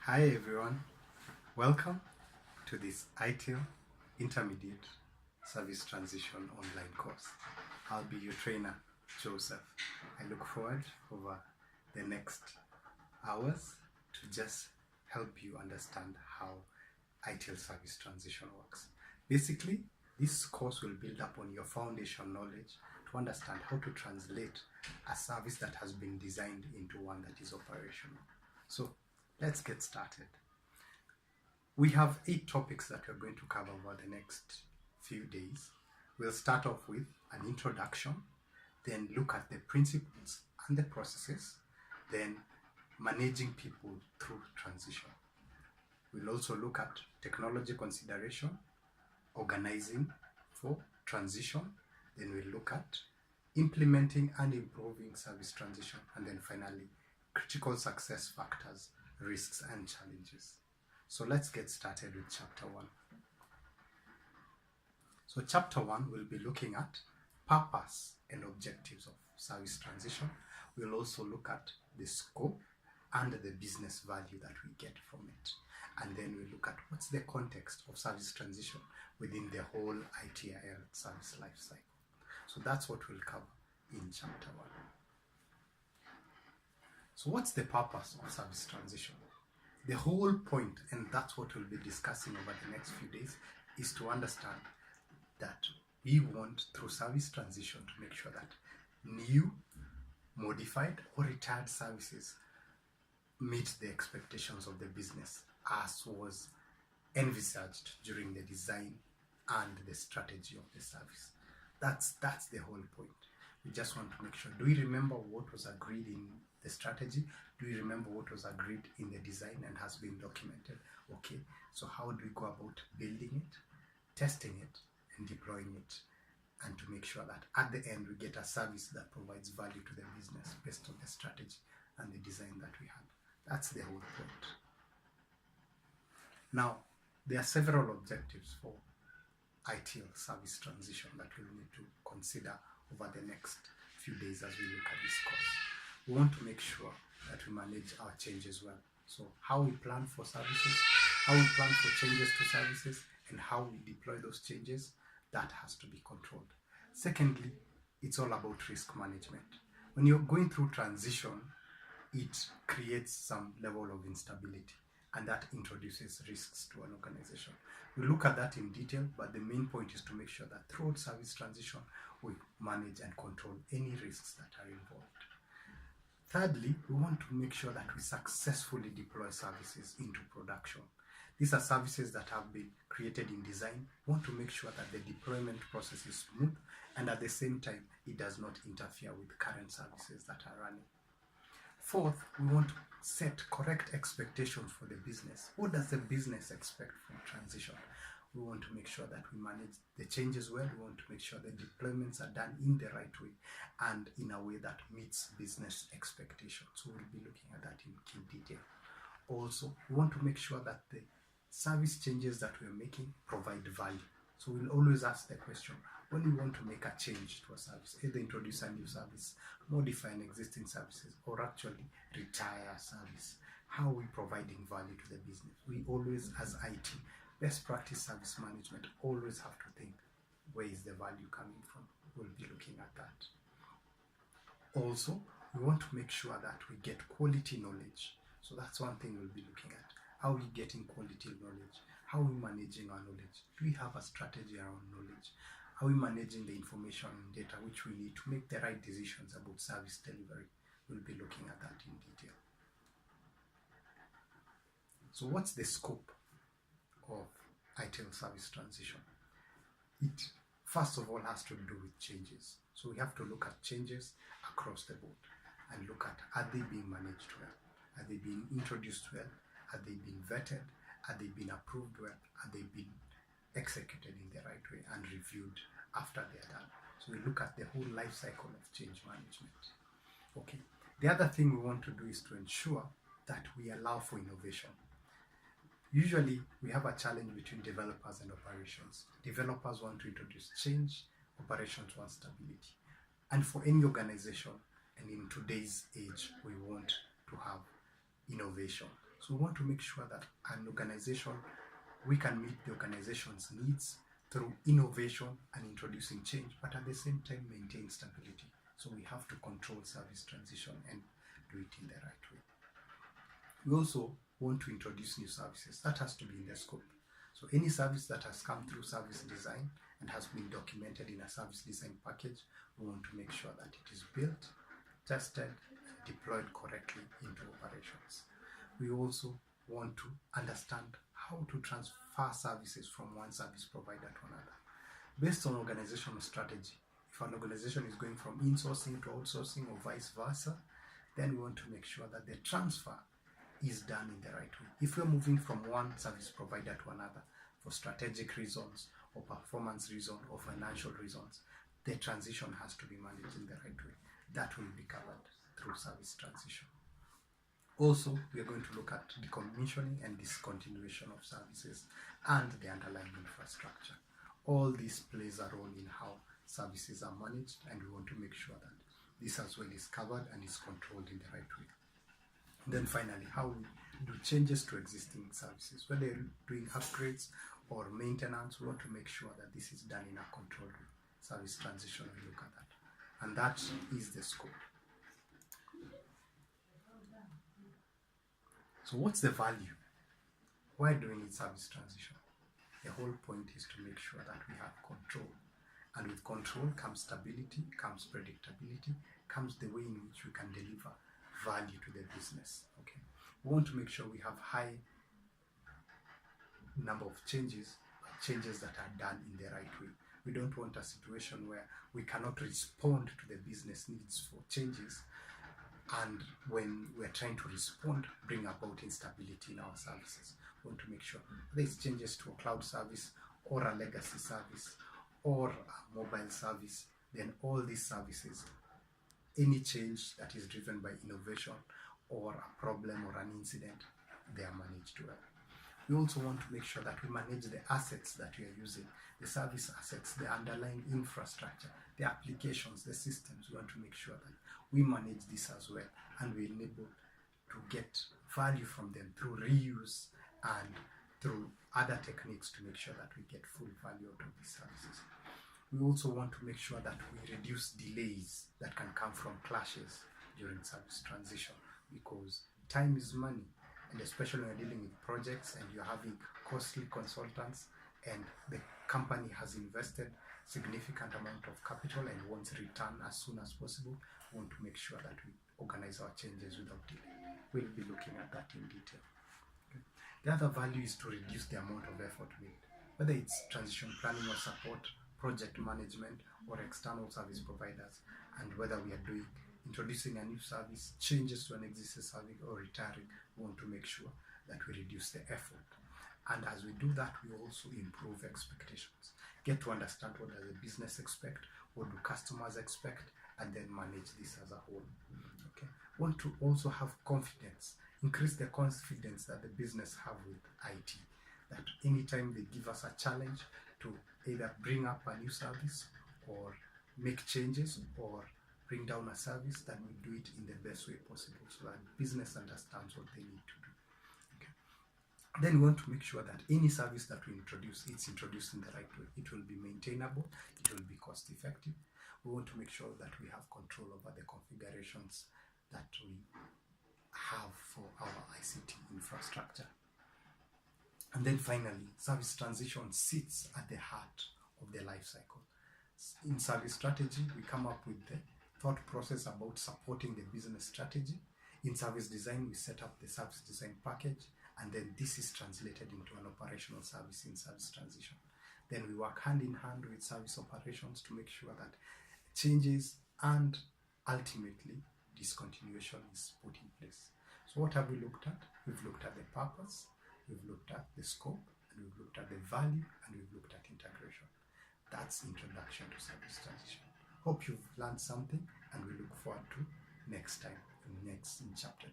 Hi everyone, welcome to this ITIL Intermediate Service Transition online course. I'll be your trainer, Joseph. I look forward over the next hours to just help you understand how ITIL Service Transition works. Basically, this course will build upon your foundation knowledge to understand how to translate a service that has been designed into one that is operational. So let's get started. We have 8 topics that we're going to cover over the next few days. We'll start off with an introduction, then look at the principles and the processes, then managing people through transition. We'll also look at technology consideration, organizing for transition, then we'll look at implementing and improving service transition, and then finally, critical success factors, risks and challenges. So let's get started with chapter 1. So chapter 1 will be looking at purpose and objectives of service transition. We'll also look at the scope and the business value that we get from it. And then we'll look at what's the context of service transition within the whole ITIL service life cycle. So that's what we'll cover in chapter 1. So what's the purpose of service transition? The whole point, and that's what we'll be discussing over the next few days, is to understand that we want, through service transition, to make sure that new, modified, or retired services meet the expectations of the business as was envisaged during the design and the strategy of the service. That's the whole point. We just want to make sure, do we remember what was agreed in the strategy? Do we remember what was agreed in the design and has been documented? Okay, so how do we go about building it, testing it, and deploying it, and to make sure that at the end we get a service that provides value to the business based on the strategy and the design that we had. That's the whole point. Now, there are several objectives for ITIL service transition that we'll need to consider over the next few days as we look at this course. We want to make sure that we manage our changes well. So how we plan for services, how we plan for changes to services, and how we deploy those changes, that has to be controlled. Secondly, it's all about risk management. When you're going through transition, it creates some level of instability, and that introduces risks to an organization. We'll look at that in detail, but the main point is to make sure that throughout service transition, we manage and control any risks that are involved. Thirdly, we want to make sure that we successfully deploy services into production. These are services that have been created in design. We want to make sure that the deployment process is smooth, and at the same time, it does not interfere with current services that are running. Fourth, we want to set correct expectations for the business. What does the business expect from transition? We want to make sure that we manage the changes well. We want to make sure the deployments are done in the right way and in a way that meets business expectations. So we'll be looking at that in detail. Also, we want to make sure that the service changes that we're making provide value. So we'll always ask the question, when we want to make a change to a service, either introduce a new service, modify an existing services, or actually retire a service, how are we providing value to the business? We always, as IT, best practice service management, always have to think, where is the value coming from? We'll be looking at that. Also, we want to make sure that we get quality knowledge. So that's one thing we'll be looking at. How are we getting quality knowledge? How are we managing our knowledge? Do we have a strategy around knowledge? Are we managing the information and data which we need to make the right decisions about service delivery? We'll be looking at that in detail. So what's the scope of ITIL service transition? It first of all has to do with changes. So we have to look at changes across the board and look at, are they being managed well? Are they being introduced well? Are they being vetted? Are they being approved well? Are they being executed in the right way and reviewed after they are done? So we look at the whole life cycle of change management. Okay. The other thing we want to do is to ensure that we allow for innovation. Usually, we have a challenge between developers and operations. Developers want to introduce change, operations want stability. And for any organization, and in today's age, we want to have innovation. So we want to make sure that an organization, we can meet the organization's needs through innovation and introducing change, but at the same time maintain stability. So we have to control service transition and do it in the right way. We also want to introduce new services. That has to be in the scope. So any service that has come through service design and has been documented in a service design package, we want to make sure that it is built, tested, and deployed correctly into operations. We also want to understand how to transfer services from one service provider to another. Based on organizational strategy, if an organization is going from insourcing to outsourcing or vice versa, then we want to make sure that the transfer is done in the right way. If we're moving from one service provider to another for strategic reasons or performance reasons or financial reasons, the transition has to be managed in the right way. That will be covered through service transition. Also, we are going to look at decommissioning and discontinuation of services and the underlying infrastructure. All this plays a role in how services are managed, and we want to make sure that this as well is covered and is controlled in the right way. Then finally, how we do changes to existing services. Whether you're doing upgrades or maintenance, we want to make sure that this is done in a controlled way. Service transition, we look at that. And that is the scope. So what's the value? Why do we need service transition? The whole point is to make sure that we have control. And with control comes stability, comes predictability, comes the way in which we can deliver value to the business. Okay, we want to make sure we have high number of changes, but changes that are done in the right way. We don't want a situation where we cannot respond to the business needs for changes, and when we're trying to respond, bring about instability in our services. We want to make sure there's changes to a cloud service or a legacy service or a mobile service, then all these services, any change that is driven by innovation or a problem or an incident, they are managed well. We also want to make sure that we manage the assets that we are using, the service assets, the underlying infrastructure, the applications, the systems. We want to make sure that we manage this as well, and we enable to get value from them through reuse and through other techniques to make sure that we get full value out of these services. We also want to make sure that we reduce delays that can come from clashes during service transition, because time is money, and especially when you're dealing with projects and you're having costly consultants and the company has invested significant amount of capital and wants return as soon as possible, we want to make sure that we organize our changes without delay. We'll be looking at that in detail. Okay. The other value is to reduce the amount of effort made, whether it's transition planning or support, project management, or external service providers, and whether we are introducing a new service, changes to an existing service, or retiring, we want to make sure that we reduce the effort. And as we do that, we also improve expectations. Get to understand what does the business expect, what do customers expect, and then manage this as a whole. Okay. Want to also have confidence, increase the confidence that the business have with IT, that anytime they give us a challenge to either bring up a new service or make changes or bring down a service, that we do it in the best way possible so that business understands what they need to do. Okay. Then we want to make sure that any service that we introduce, it's introduced in the right way. It will be maintainable, it will be cost effective. We want to make sure that we have control over the configurations that we have for our ICT infrastructure. And then finally, service transition sits at the heart of the life cycle. In service strategy, we come up with the thought process about supporting the business strategy. In service design, we set up the service design package, and then this is translated into an operational service in service transition. Then we work hand in hand with service operations to make sure that changes and ultimately discontinuation is put in place. So what have we looked at? We've looked at the purpose, we've looked at the scope, and we've looked at the value, and we've looked at integration. That's introduction to service transition. Hope you've learned something, and we look forward to next time in chapter 2.